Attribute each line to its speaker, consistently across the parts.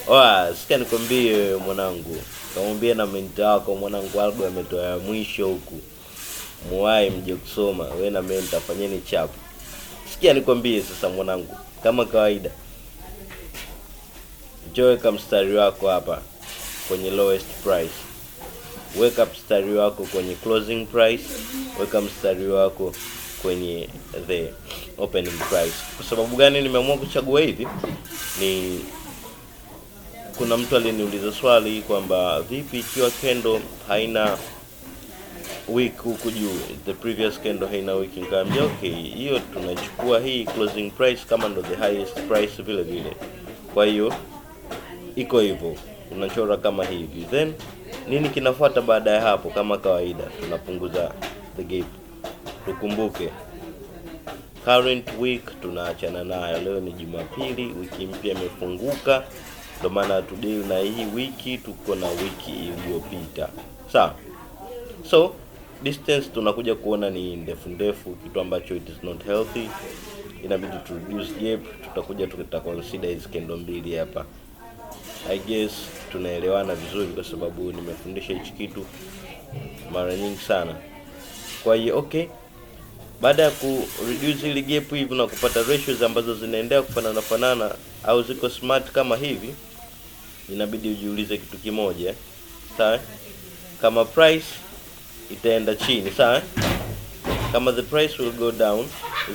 Speaker 1: Sikia nikwambie mwanangu. Kamwambie na mentor wako mwanangu, algo ametoa ya mwisho huku. Muwai mje kusoma, wewe na mentor fanyeni chapu. Sikia nikwambie sasa mwanangu, kama kawaida. Weka mstari wako hapa kwenye lowest price. Weka mstari wako kwenye closing price, weka mstari wako kwenye the opening price. Kwa sababu gani nimeamua kuchagua hivi? Ni kuna mtu aliniuliza swali kwamba vipi ikiwa candle haina wick huku juu, the previous candle haina wick. Nikamwambia okay, hiyo tunachukua hii closing price kama ndo the highest price vile vile. Kwa hiyo iko hivyo, unachora kama hivi. Then nini kinafuata baada ya hapo? Kama kawaida tunapunguza the gap. Tukumbuke current week tunaachana nayo. Leo ni Jumapili, wiki mpya imefunguka. Ndio maana tudeal na hii wiki, tuko na wiki iliyopita. Sawa? So distance tunakuja kuona ni ndefu, kitu ambacho it is not healthy. Inabidi to reduce gap. Tutakuja consider hizo candle mbili hapa. I guess tunaelewana vizuri kwa sababu nimefundisha hichi kitu mara nyingi sana. Kwa hiyo okay, baada ya ku reduce ile gap hivi na kupata ratios ambazo zinaendelea kufanana au ziko smart kama hivi, inabidi ujiulize kitu kimoja. Sawa? Kama price itaenda chini, sawa? Kama the price will go down,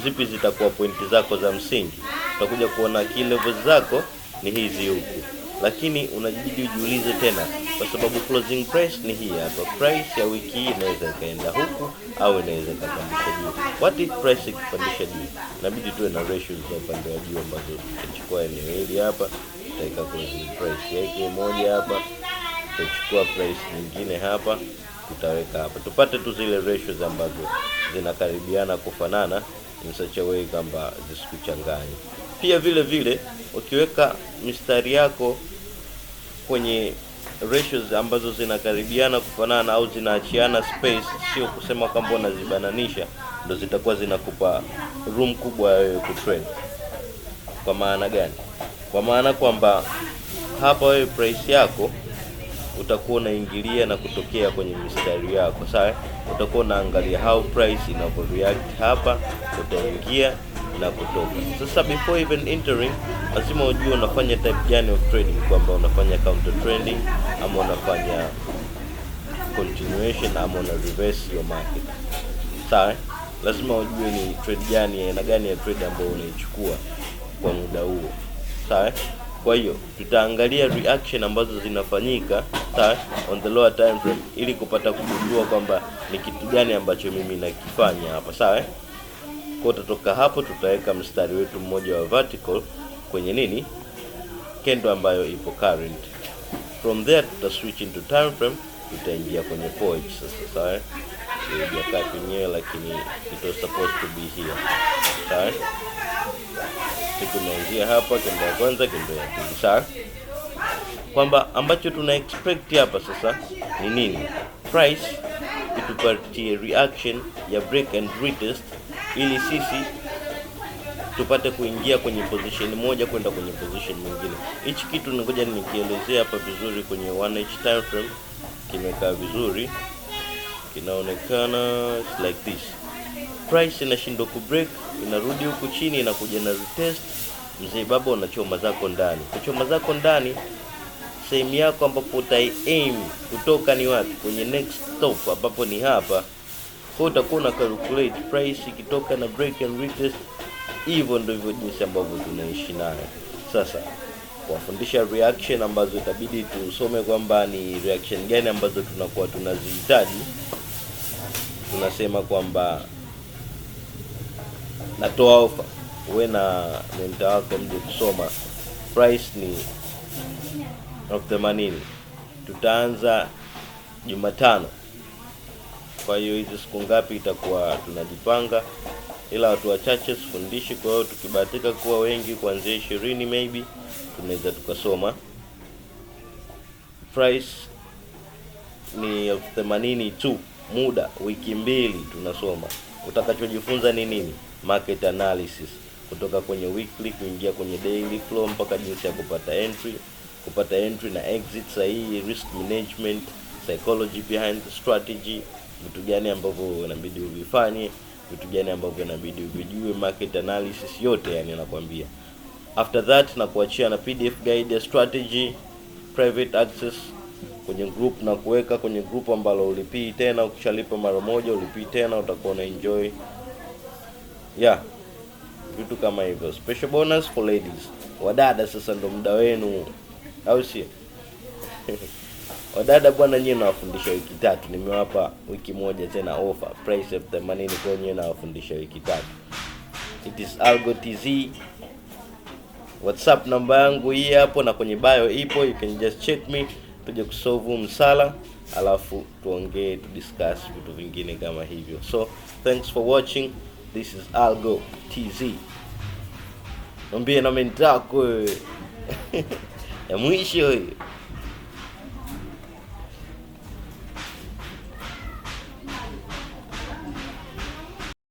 Speaker 1: zipi zitakuwa pointi zako za msingi? Utakuja kuona key levels zako ni hizi huku. Lakini unajibidi ujiulize tena, kwa sababu closing price ni hii hapa. Price ya wiki hii inaweza ikaenda huku au inaweza ikapandisha juu. What if price ikipandisha juu? Inabidi tuwe na ratios za upande wa juu ambazo tutachukua eneo hili hapa, tutaweka closing price yake moja hapa, tutachukua price nyingine hapa, tutaweka hapa. Tupate tu zile ratios ambazo zinakaribiana kufanana in such a way kwamba zisikuchanganye. Pia vile vile ukiweka mistari yako kwenye ratios ambazo zinakaribiana kufanana au zinaachiana space, sio kusema kwamba unazibananisha, ndo zitakuwa zinakupa room kubwa wewe kutrade. Kwa maana gani? Kwa maana kwamba hapa wewe price yako utakuwa unaingilia na kutokea kwenye mistari yako, sawa? Utakuwa unaangalia how price inavyoreact hapa, utaingia na kutoka. Sasa before even entering, lazima ujue unafanya type gani of trading, kwamba unafanya counter trending ama unafanya continuation ama una reverse your market. Sawa? Lazima ujue ni trade gani, aina gani ya trade ambayo unaichukua kwa muda huo. Sawa? Kwa hiyo tutaangalia reaction ambazo zinafanyika, sawa, on the lower time frame, ili kupata kugundua kwamba ni kitu gani ambacho mimi nakifanya hapa, sawa. Kwa tutatoka hapo, tutaweka mstari wetu mmoja wa vertical kwenye nini, candle ambayo ipo current. From there switch into time frame, tutaingia kwenye forex sasa, sawa. Haijakaa kwenyewe lakini it was supposed to be here, sawa. Tunaanzia hapa candle ya kwanza, candle ya pili, sawa. Kwamba ambacho tuna expect hapa sasa ni nini? Price itupatie reaction ya break and retest, ili sisi tupate kuingia kwenye position moja kwenda kwenye position nyingine. Hichi kitu ngoja nikielezea hapa vizuri kwenye 1H time frame. Kimekaa vizuri, kinaonekana like this. Price inashindwa ku break, inarudi huku chini, inakuja na retest. Mzee baba, unachoma zako ndani. Kuchoma zako ndani, sehemu yako ambapo utai aim kutoka ni wapi? Kwenye next stop ambapo ni hapa. Kwa utakuwa na calculate price ikitoka na break and retest. Hivyo ndivyo jinsi ambavyo tunaishi nayo. Sasa kuwafundisha reaction ambazo itabidi tusome kwamba ni reaction gani ambazo tunakuwa tunazihitaji. Tunasema kwamba natoa offer, uwe na mentor wako mje kusoma. Price ni of the manini. Tutaanza Jumatano. Kwa hiyo hizi siku ngapi itakuwa tunajipanga, ila watu wachache sifundishi. Kwa hiyo tukibahatika kuwa wengi kuanzia 20 maybe tunaweza tukasoma. Price ni of 80 tu, muda wiki mbili tunasoma. Utakachojifunza ni nini? Market analysis, kutoka kwenye weekly kuingia kwenye daily flow mpaka jinsi ya kupata entry, kupata entry na exit sahihi, risk management, psychology behind the strategy, vitu gani ambavyo inabidi uvifanye, vitu gani ambavyo inabidi uvijue, market analysis yote, yani nakwambia. After that na kuachia na PDF guide ya strategy, private access kwenye group, na kuweka kwenye group ambalo ulipii tena. Ukishalipa mara moja ulipii tena, utakuwa na enjoy vitu kama hivyo. Special bonus for ladies. Wadada sasa ndo muda wenu, au sio? Wadada bwana, nyinyi nawafundisha wiki 3, nimewapa wiki moja tena offer, price of 80 kwa nyinyi nawafundisha wiki 3. It is Algo TZ. WhatsApp namba yangu hii hapo na kwenye bio ipo, you can just check me, tuje kusolve msala, alafu tuongee, to discuss vitu vingine kama hivyo. So thanks for watching. This is Algo TZ. Mwambie na mentako ya mwisho.